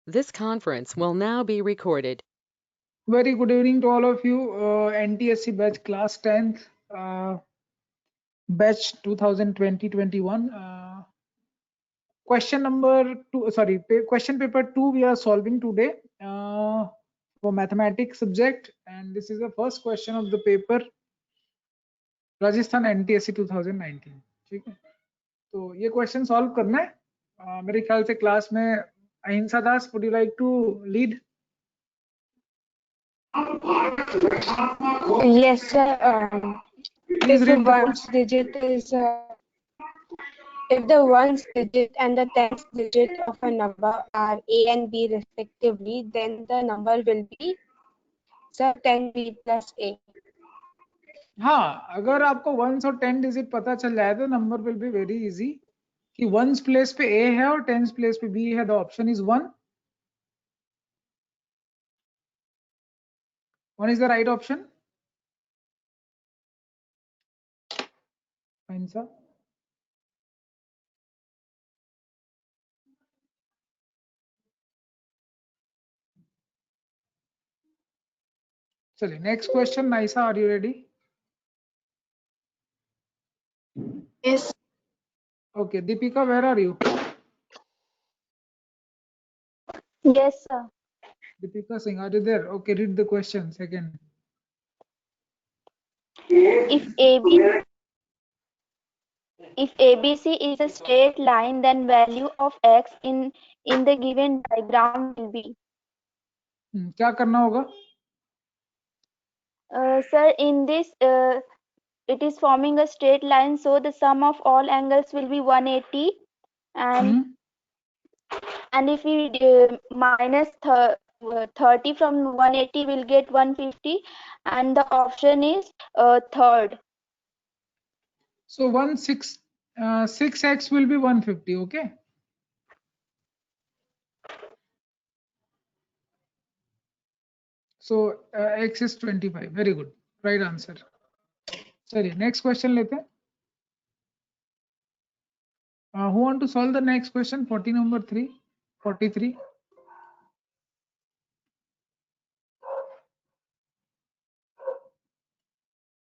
This conference will now be recorded. Very good evening to all of you. NTSC batch class 10th, batch 2020-21. Question number 2, sorry, question paper 2 we are solving today for mathematics subject, and this is the first question of the paper Rajasthan NTSC 2019. ठीक है, तो ये question solve करना है मेरे ख्याल से class में अहिंसा दास, would you like to lead? Yes, sir. Please If the read the ones digit is if the ones digit and the tens digit of a number are a and b respectively, then the number will be sir 10b plus a. हाँ, अगर आपको once और 10 digit पता चल जाए तो number will be very easy कि ones place पे ए है और टेंस प्लेस पे बी है. The option is 1. 1 is the right option. Fine, sir. चलिए next question. Naisa, are you ready? Yes. Okay, Deepika, where are you? Yes, sir. Deepika Singh, are you there? Okay, read the question second. If ABC is a straight line, then value of x in the given diagram will be. क्या करना होगा? Sir, in this it is forming a straight line, so the sum of all angles will be 180, and if we minus 30 from 180, we'll get 150, and the option is third. So 6x will be 150. Okay. So x is 25. Very good. Right answer. चलिए next question लेते हैं. Who want to solve the next question? 40 number 3, 43.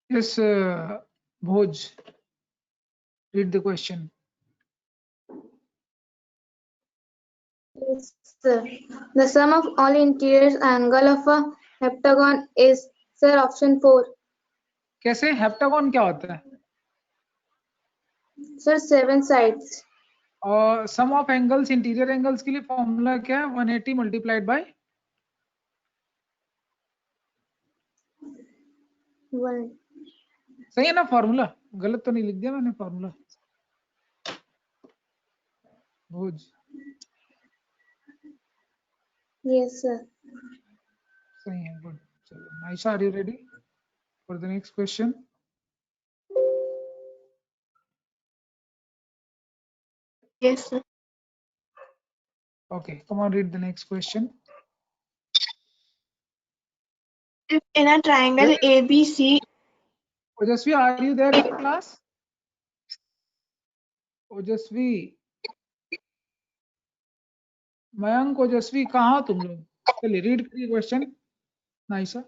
Yes, Bhoj, read the question. Yes, sir. The sum of all interior angle of a heptagon is, sir, option 4. कैसे? Heptagon क्या होता है? Sir, 7 sides. और सम of angles, interior angles के लिए formula क्या है? 180 multiplied by 1. सही है ना फॉर्मूला? गलत तो नहीं लिख दिया मैंने फॉर्मूला? भोज, Yes, sir. सही है. गुड. चलो Naisha, are you ready for the next question? Yes, sir. Okay, come on, read the next question. If in a triangle ABC, Ojasvi, are you there in the class? ओजस्वी, मयंक, ओजस्वी, कहाँ हो तुम लोग? चलिए रीड करिए question. Naisa.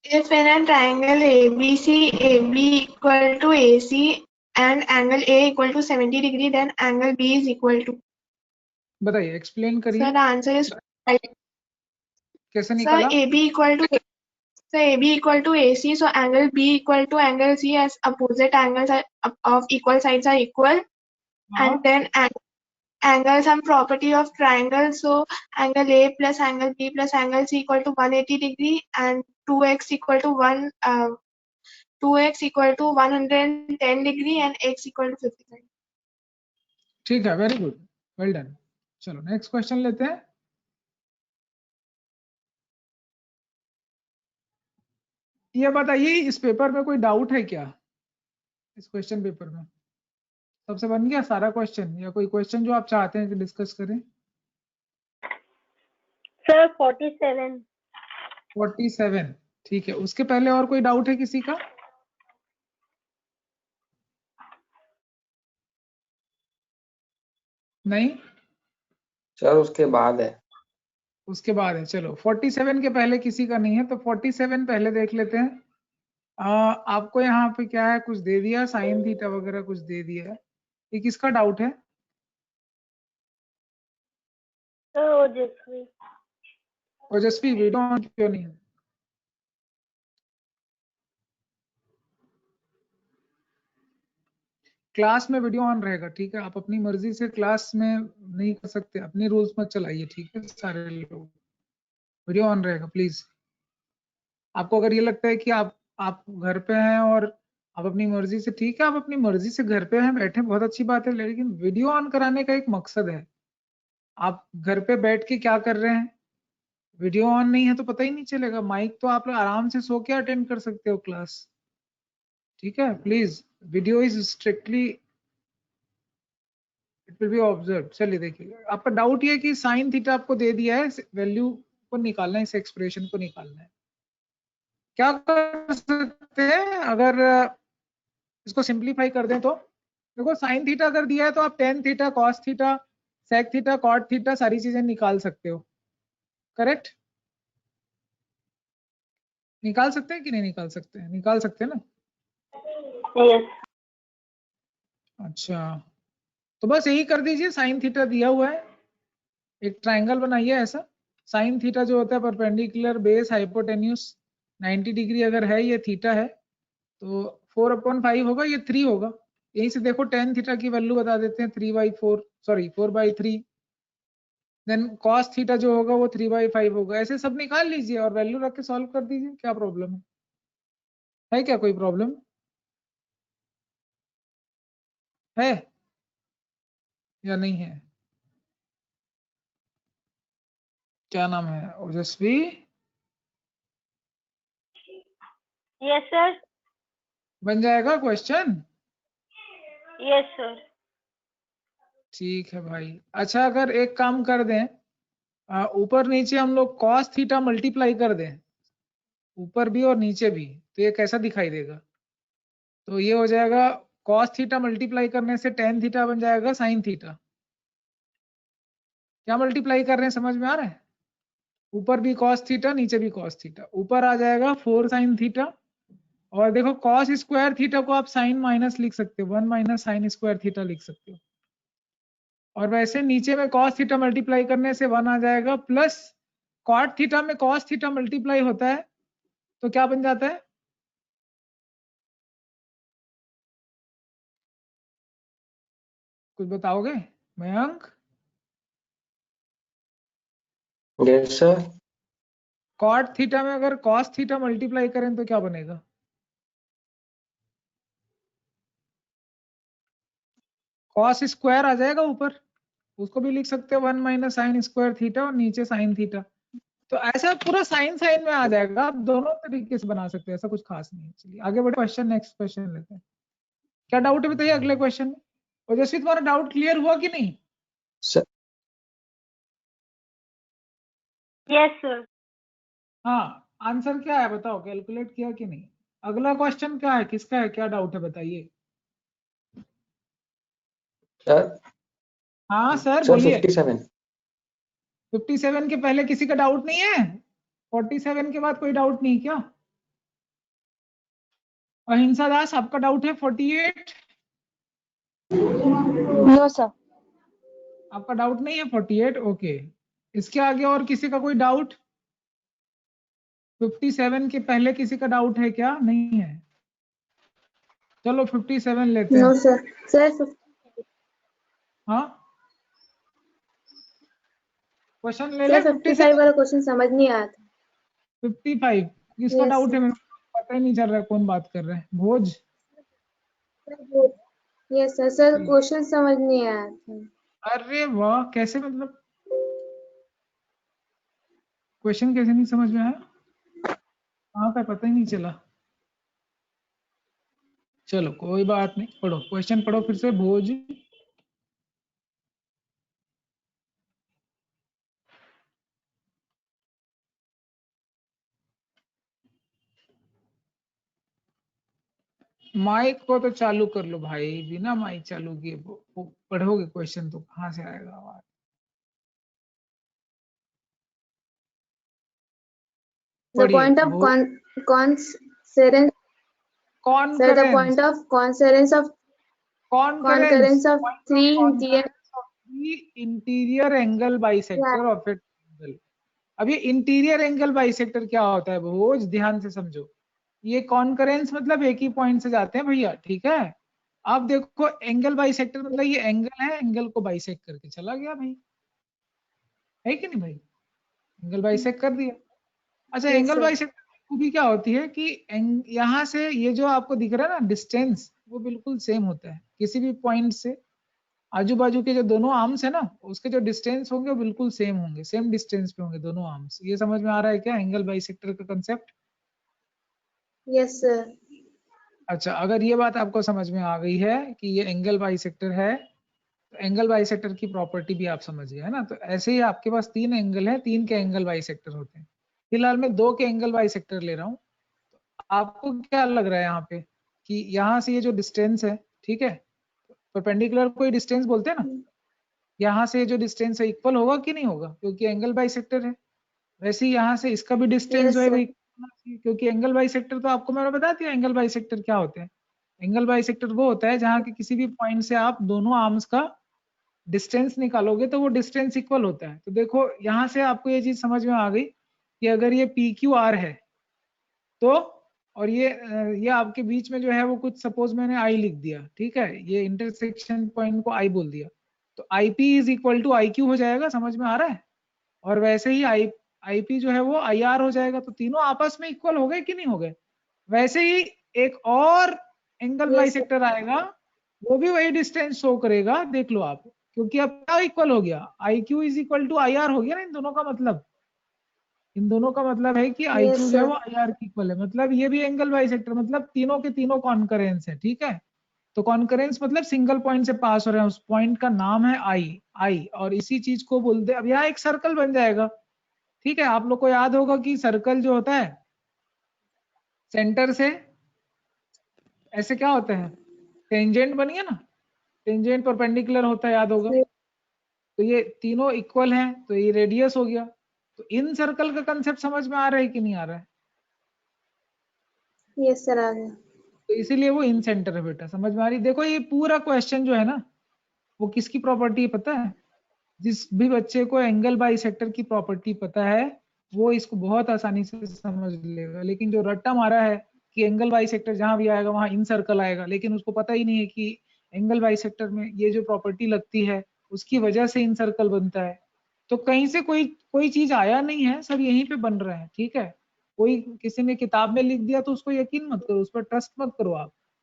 if in a triangle ABC, AB equal to AC and angle A equal to 70 degree, then angle B is equal to. बताइए, explain करिए. Sir, the answer is कैसे sir निकाला? AB equal to AC, so angle B equal to angle C as opposite angles of equal sides are equal, and then angle some property of triangle, so angle A plus angle B plus angle C equal to 180 degree, and 2x equal to 110 degree, and x equal to 55. ठीक है, very good, well done. चलो next question लेते हैं. ये बताइए, इस paper में कोई डाउट है क्या? इस क्वेश्चन पेपर में सबसे बन गया सारा क्वेश्चन, या कोई क्वेश्चन जो आप चाहते हैं कि डिस्कस करें? सर 47. 47. ठीक है, उसके पहले और कोई डाउट है किसी का? नहीं? सर उसके बाद है। उसके बाद है। चलो 47 के पहले किसी का नहीं है, तो 47 पहले देख लेते हैं। आपको यहाँ पे क्या है, कुछ दे दिया साइन थीटा वगैरह कुछ दे दिया है। ये किसका डाउट है? ओजस्वी, वीडियो ऑन क्यों नहीं है? क्लास में वीडियो ऑन रहेगा, ठीक है? आप अपनी मर्जी से क्लास में नहीं कर सकते, अपने रूल्स मत चलाइए, ठीक है? सारे लोग वीडियो ऑन रहेगा प्लीज। आपको अगर ये लगता है कि आप घर पे हैं और आप अपनी मर्जी से, ठीक है, आप अपनी मर्जी से घर पे हैं, बैठे, बहुत अच्छी बात है, लेकिन वीडियो ऑन कराने का एक मकसद है। आप घर पे बैठ के क्या कर रहे हैं, वीडियो ऑन नहीं है तो पता ही नहीं चलेगा। माइक तो आप लोग आराम से सो के अटेंड कर सकते हो क्लास, ठीक है? Please, video is strictly, it will be observe. चलिए देखिए, आपका डाउट ये है कि साइन थीटा आपको दे दिया है, वैल्यू को निकालना है, इस एक्सप्रेशन को निकालना है। क्या कर सकते हैं, अगर इसको सिंप्लीफाई कर दें तो देखो, साइन थीटा अगर दिया है तो आप tan theta, cos theta, sec theta, cot theta सारी चीजें निकाल सकते हो, करेक्ट? निकाल सकते हैं कि नहीं निकाल सकते हैं? निकाल सकते हैं ना? Yes. अच्छा, तो बस यही कर दीजिए। साइन थीटा दिया हुआ है, एक ट्राइंगल बनाइए ऐसा। साइन थीटा जो होता है परपेंडिकुलर बेस हाइपोटेन्यूज 90 डिग्री अगर है, ये थीटा है, तो 4/5 होगा, ये 3 होगा। यहीं से देखो टेन थीटा की वैल्यू बता देते हैं, 3/4, सॉरी 4/3। देन कॉस थीटा जो होगा वो 3/5 होगा। ऐसे सब निकाल लीजिए और वैल्यू रख के सॉल्व कर दीजिए। क्या प्रॉब्लम है क्या? कोई प्रॉब्लम है या नहीं है? क्या नाम है? ओजस्वी? Yes, sir. बन जाएगा क्वेश्चन? Yes, sir. ठीक है भाई। अच्छा, अगर एक काम कर दें, ऊपर नीचे हम लोग कॉस थीटा मल्टीप्लाई कर दें, ऊपर भी और नीचे भी, तो ये कैसा दिखाई देगा? तो ये हो जाएगा कॉस थीटा मल्टीप्लाई करने से टेन थीटा बन जाएगा साइन थीटा। क्या मल्टीप्लाई कर रहे हैं, समझ में आ रहा है? ऊपर भी कॉस थीटा, नीचे भी कॉस थीटा, ऊपर आ जाएगा 4 साइन थीटा, और देखो कॉस स्क्वायर थीटा को आप साइन माइनस लिख सकते हो, 1 माइनस साइन स्क्वायर थीटा लिख सकते हो। और वैसे नीचे में कॉस थीटा मल्टीप्लाई करने से 1 आ जाएगा, प्लस कॉट थीटा में कॉस थीटा मल्टीप्लाई होता है तो क्या बन जाता है? कुछ बताओगे Mayank? Yes sir. Cot theta में अगर कॉस थीटा मल्टीप्लाई करें तो क्या बनेगा? कॉस स्क्वायर आ जाएगा ऊपर, उसको भी लिख सकते हो 1 माइनस साइन स्क्वायर थीटा, और नीचे साइन थीटा। तो ऐसा पूरा साइन साइन में आ जाएगा। आप दोनों तरीके से बना सकते हैं, ऐसा कुछ खास नहीं है। चलिए आगे बढ़े, क्वेश्चन, नेक्स्ट क्वेश्चन लेते हैं। क्या डाउट है बताइए अगले क्वेश्चन में। ओजस्वी, तुम्हारा डाउट क्लियर हुआ कि नहीं? Sir Yes, sir. हाँ, आंसर क्या है बताओ, कैलकुलेट किया कि नहीं? अगला क्वेश्चन क्या है, किसका है, क्या डाउट है बताइए। सर हाँ सर सर बोलिए। 57। 57 के पहले किसी का डाउट नहीं है? 47 के बाद कोई डाउट नहीं क्या? अहिंसा दास, आपका डाउट है 48? No, sir. आपका डाउट नहीं है 48? ओके। इसके आगे और किसी का कोई डाउट? 57 के पहले किसी का डाउट है क्या? नहीं है? चलो 57 लेते हैं। No, sir. Sir, हाँ, क्वेश्चन ले ले। सर 55 वाला क्वेश्चन समझ नहीं आया था। 55 किसका Yes, डाउट sir. है? मेरे को पता ही नहीं चल रहा है कौन बात कर रहे हैं। भोज? यस सर, सर क्वेश्चन समझ नहीं आया था। अरे वाह, कैसे मतलब क्वेश्चन कैसे नहीं समझ में आया? कहाँ का पता ही नहीं चला। चलो कोई बात नहीं, पढ़ो क्वेश्चन, पढ़ो फिर से। भोज? माइक को तो चालू कर लो भाई, बिना माइक चालू किए पढ़ोगे क्वेश्चन तो कहाँ से आएगा आवाज? The point of concurrence. Sir, the point of concurrence of three interior. Interior angle bisector of it angle. अब ये इंटीरियर एंगल बाइसेक्टर क्या होता है भोज, ध्यान से समझो। ये कॉन्करेंस मतलब एक ही पॉइंट से जाते हैं भैया, ठीक है। अब देखो एंगल बाइसेक्टर मतलब ये एंगल है, एंगल को बाइसेक्ट करके चला गया भाई, है कि नहीं भाई, एंगल बाइसेक्ट कर दिया। अच्छा Yes, एंगल sir. बाइसेक्टर खूबी क्या होती है कि यहाँ से ये जो आपको दिख रहा है ना डिस्टेंस, वो बिल्कुल सेम होता है किसी भी पॉइंट से। आजू बाजू के जो दोनों आर्म्स है ना, उसके जो डिस्टेंस होंगे वो बिल्कुल सेम होंगे, सेम डिस्टेंस पे होंगे दोनों आर्म्स। ये समझ में आ रहा है क्या एंगल बाइसेक्टर का कंसेप्ट? Yes, sir. अच्छा अगर ये बात आपको समझ में आ गई है कि ये एंगल बाइसेक्टर है, तो एंगल बाइसेक्टर की प्रॉपर्टी भी आप समझ गए है ना। तो ऐसे ही आपके पास तीन एंगल है, तीन के एंगल बाइसेक्टर होते हैं। फिलहाल मैं दो के एंगल बाइसेक्टर ले रहा हूँ। तो आपको क्या लग रहा है यहाँ पे कि यहाँ से ये जो डिस्टेंस है, ठीक है, परपेंडिकुलर कोई डिस्टेंस बोलते हैं ना, यहाँ से जो डिस्टेंस है इक्वल होगा कि नहीं होगा, क्योंकि एंगल बाइसेक्टर है। वैसे ही यहाँ से इसका भी डिस्टेंस Yes, जो है वो sir. equal होना चाहिए, क्योंकि एंगल बाइसेक्टर तो आपको मैंने बता दिया एंगल बाइसेक्टर क्या होते हैं। एंगल बाइसेक्टर वो होता है जहाँ के किसी भी पॉइंट से आप दोनों आर्म्स का डिस्टेंस निकालोगे तो वो डिस्टेंस इक्वल होता है। तो देखो यहाँ से आपको ये चीज समझ में आ गई कि अगर ये पी क्यू आर है तो, और ये आपके बीच में जो है वो कुछ सपोज मैंने आई लिख दिया, ठीक है, ये इंटरसेक्शन पॉइंट को आई बोल दिया, तो I P is equal to I Q हो जाएगा, समझ में आ रहा है। और वैसे ही आई पी जो है वो आई आर हो जाएगा। तो तीनों आपस में इक्वल हो गए कि नहीं हो गए। वैसे ही एक और एंगल Yes, sir. बाइसेक्टर आएगा, वो भी वही डिस्टेंस शो करेगा, देख लो आप, क्योंकि अब क्या इक्वल हो गया, I Q is equal to I R हो गया ना। इन दोनों का मतलब, इन दोनों का मतलब है कि आई Yes, क्यू जो है sir. वो आई आर की इक्वल है। मतलब ये भी एंगल बाइसेक्टर, मतलब तीनों के तीनों कॉन्करेंस है, ठीक है। तो कॉन्करेंस मतलब सिंगल पॉइंट से पास हो रहे हैं, उस पॉइंट का नाम है आई, और इसी चीज को बोलते हैं। अब यहाँ एक सर्कल बन जाएगा, ठीक है। आप लोग को याद होगा कि सर्कल जो होता है सेंटर से ऐसे क्या होता है, टेंजेंट बन गया ना, टेंजेंट परपेंडिकुलर होता है, याद होगा। Yes, तो ये तीनों इक्वल हैं, तो ये रेडियस हो गया। तो इन सर्कल का कंसेप्ट समझ में आ रहा है कि नहीं आ रहा है? yes, sir. आ गया. तो इसीलिए वो इन सेंटर है बेटा, समझ में आ रही। देखो ये पूरा क्वेश्चन जो है ना, वो किसकी प्रॉपर्टी है पता है? जिस भी बच्चे को एंगल बाइसेक्टर की प्रॉपर्टी पता है वो इसको बहुत आसानी से समझ लेगा। लेकिन जो रट्टा मारा है कि एंगल बाइसेक्टर जहां भी आएगा वहां इन सर्कल आएगा, लेकिन उसको पता ही नहीं है कि एंगल बाइसेक्टर में ये जो प्रॉपर्टी लगती है उसकी वजह से इन सर्कल बनता है। तो कहीं से कोई चीज आया नहीं है, सब यहीं पे बन रहा है, ठीक है। कोई किसी ने किताब में लिख दिया तो उसको यकीन मत करो, उस पर ट्रस्ट मत करो।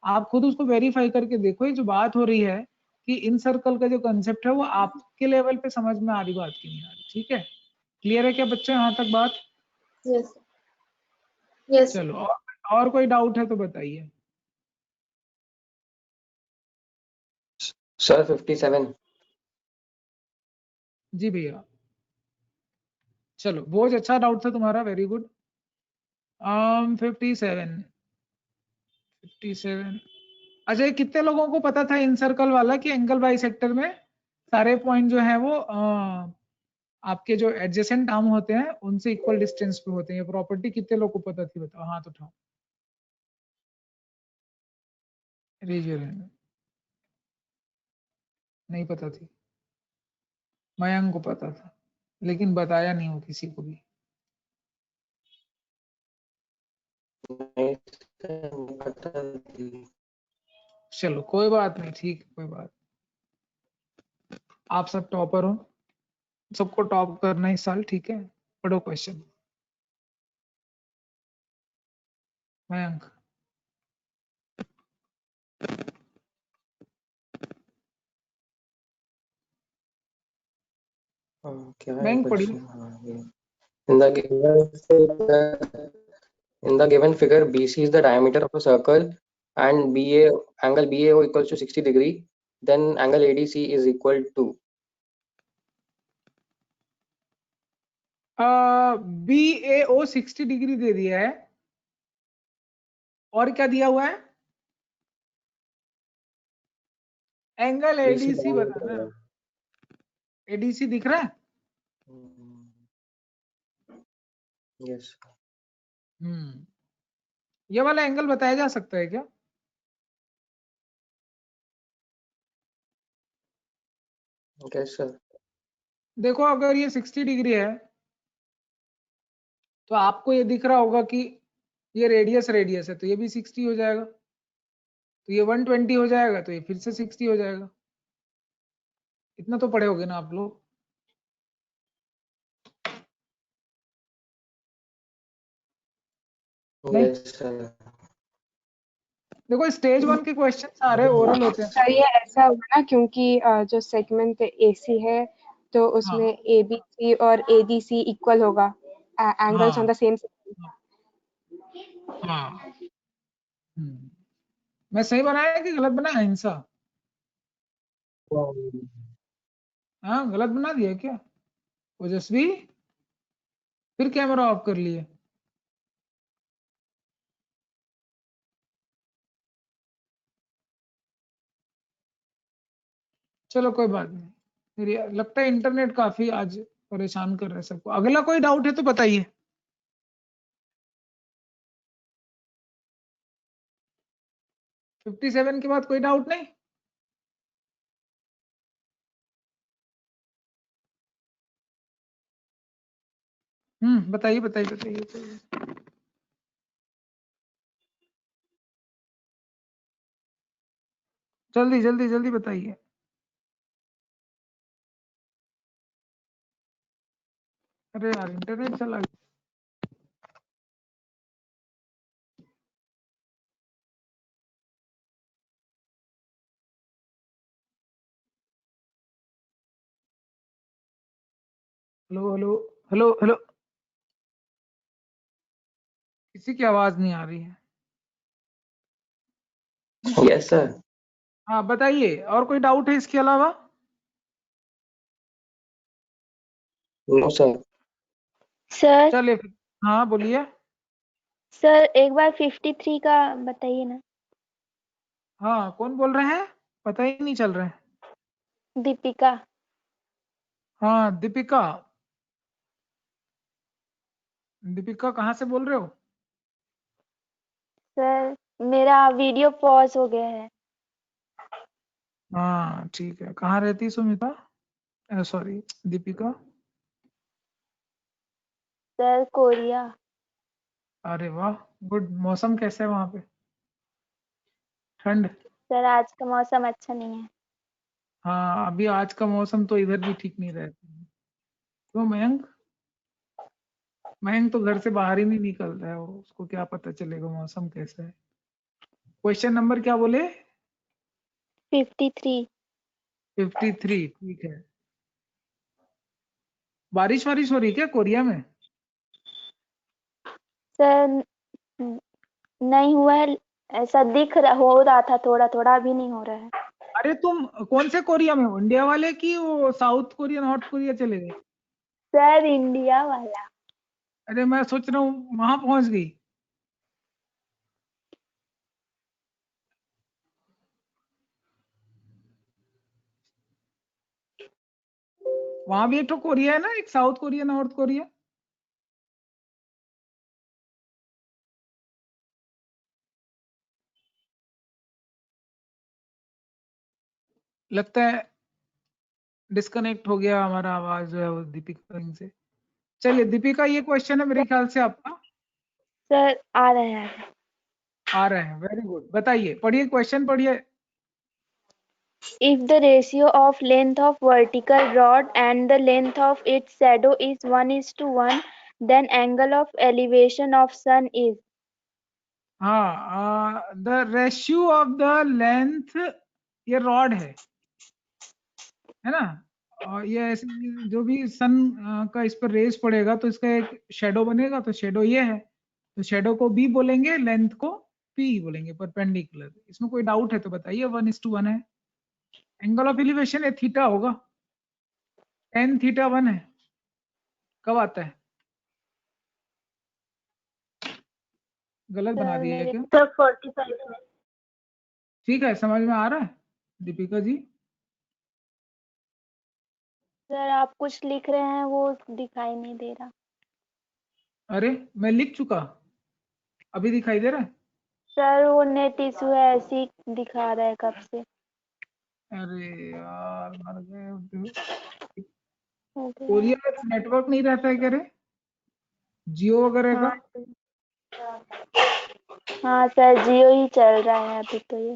आप खुद उसको वेरीफाई करके देखो। ये जो बात हो रही है कि इन सर्कल का जो कंसेप्ट है वो आपके लेवल पे समझ में आ रही, बात की नहीं आ रही, ठीक है। क्लियर है क्या बच्चों यहाँ तक बात? Yes. Yes. चलो और कोई डाउट है तो बताइए। सर 57। जी भैया, चलो बहुत अच्छा डाउट था तुम्हारा, वेरी गुड। 57 अच्छा ये कितने लोगों को पता था इन सर्कल वाला कि एंगल बाइसेक्टर में सारे पॉइंट जो है वो आपके जो एडजेसेंट आर्म होते हैं उनसे इक्वल डिस्टेंस पे होते हैं? ये प्रॉपर्टी कितने लोग को पता थी, बताओ हाथ उठाओ। नहीं पता थी, मयंक को पता था लेकिन बताया नहीं हो किसी को भी। नहीं सर, पता थी। चलो कोई बात नहीं, ठीक है कोई बात। आप सब टॉपर हो, सबको टॉप करना है इस साल, ठीक है। पढ़ो क्वेश्चन मयंक। क्या है मयंक पढ़िए। Question? In the given figure, BC is the diameter of a circle and angle BAO equals to 60 degree, then angle ADC is equal to BAO 60 degree दे दिया है, और क्या दिया हुआ है? एंगल BC ADC बताना। ADC दिख रहा है? Yes. ये वाला एंगल बताया जा सकता है क्या? Yes sir. देखो अगर ये 60 डिग्री है तो आपको ये दिख रहा होगा कि ये रेडियस है, तो ये भी 60 हो जाएगा, तो ये 120 हो जाएगा, तो ये फिर से 60 हो जाएगा। इतना तो पढ़े होगे ना आप लोग। नहीं, यस सर। देखो स्टेज 1 के क्वेश्चन सारे ओरल होते हैं। सर ये ऐसा होगा ना, क्योंकि जो सेगमेंट AC है तो उसमें हाँ ABC और ADC इक्वल होगा, एंगल्स ऑन हाँ द सेम। हाँ। मैं सही बनाया कि गलत बनाया हिंसा? हाँ गलत बना दिया क्या ओजस्वी? फिर कैमरा ऑफ कर लिए? चलो कोई बात नहीं, मेरी लगता है इंटरनेट काफी आज परेशान कर रहा है सबको। अगला कोई डाउट है तो बताइए। । 57 के बाद कोई डाउट नहीं? बताइए बताइए बताइए बताइए। जल्दी जल्दी जल्दी बताइए। अरे यार इंटरनेट चला गया। हेलो हेलो हेलो हेलो, किसी की आवाज नहीं आ रही है। Yes sir. हाँ बताइए, और कोई डाउट है इसके अलावा? No sir. सर चलिए फिर। हाँ बोलिए। सर एक बार 53 का बताइए ना। हाँ कौन बोल रहे हैं? पता ही नहीं चल रहा है। दीपिका। हाँ दीपिका। दीपिका कहाँ से बोल रहे हो? सर मेरा वीडियो पॉज हो गया है। हाँ ठीक है, कहाँ रहती Sumita, sorry Deepika? Sir Korea. अरे वाह, गुड। मौसम कैसा है वहाँ पे? ठंड? सर आज का मौसम अच्छा नहीं है। हाँ अभी आज का मौसम तो इधर भी ठीक नहीं रहता है। तो मयंक, मयंक तो घर से बाहर ही नहीं निकल रहा है, उसको क्या पता चलेगा मौसम कैसा है। क्वेश्चन नंबर क्या बोले? 53। 53, ठीक है। बारिश वारिश हो रही क्या कोरिया में? सर नहीं हुआ है, ऐसा दिख रहा हो रहा था थोड़ा थोड़ा, अभी नहीं हो रहा है। अरे तुम कौन से कोरिया में हो, इंडिया वाले की वो साउथ कोरिया नॉर्थ कोरिया चले गए? सर इंडिया वाला। अरे मैं सोच रहा हूँ वहां पहुंच गई। वहां भी एक तो कोरिया है ना, एक साउथ कोरिया नॉर्थ कोरिया। लगता है डिस्कनेक्ट हो गया हमारा आवाज जो है वो दीपिका से। चलिए दीपिका, ये क्वेश्चन है मेरे ख्याल से आपका। सर आ रहे हैं। आ रहे हैं, वेरी गुड। बताइए, पढ़िए क्वेश्चन पढ़िए। If the ratio of length of vertical rod and the length of its shadow is 1:1, then angle of elevation of sun is। हाँ the ratio of the length, ये rod है ना, और ये ऐसे जो भी सन का इस पर रेस पड़ेगा तो इसका एक शेडो बनेगा, तो शेडो ये है, तो शेडो को बी बोलेंगे, लेंथ को पी बोलेंगे, परपेंडिकुलर। इसमें कोई डाउट है तो बताइए। 1:1 है। एंगल ऑफ एलिवेशन है थीटा होगा, tan थीटा 1 है। कब आता है? गलत बना सर दिया है मेरे क्या? सर 45 में। ठीक है, समझ में आ रहा है दीपिका जी? सर आप कुछ लिख रहे हैं वो दिखाई नहीं दे रहा। अरे मैं लिख चुका। अभी दिखाई दे रहा है? सर वो नेट इशू है, ऐसे ही दिखा रहा है कब से। अरे यार मर गए। हो गया। कोरिया में नेटवर्क नहीं रहता है क्या रे? जियो वगैरह का? हाँ सर, जियो ही चल रहा है अभी तो ये।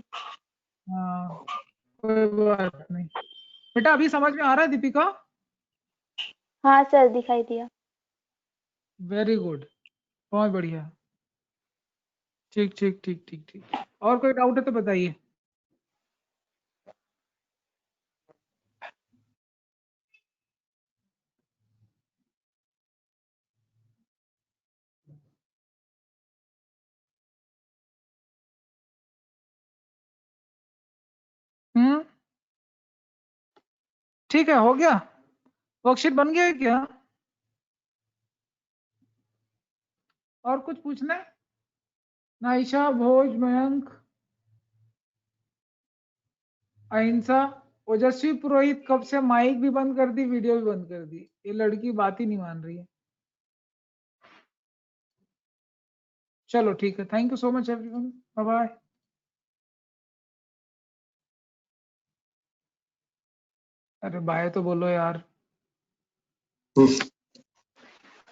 हाँ कोई बात नहीं बेटा, अभी समझ में आ रहा है दीपिका? हाँ सर, दिखाई दिया। वेरी गुड, बहुत बढ़िया। ठीक ठीक ठीक ठीक ठीक। और कोई डाउट है तो बताइए। ठीक है, हो गया। वर्कशीट बन गया है क्या? और कुछ पूछना है? नाइशा, भोज, मयंक, अहिंसा, ओजस्वी पुरोहित कब से माइक भी बंद कर दी, वीडियो भी बंद कर दी। ये लड़की बात ही नहीं मान रही है। चलो ठीक है, thank you so much everyone, bye bye. अरे बाय तो बोलो यार।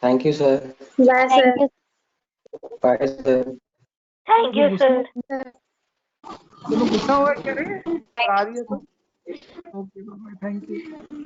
Thank you sir. Bye, sir. Thank you. Bye sir. Thank you sir. तुम्हें गुस्सा हुआ क्या रे? आ रही है तो ओके बाय, थैंक यू।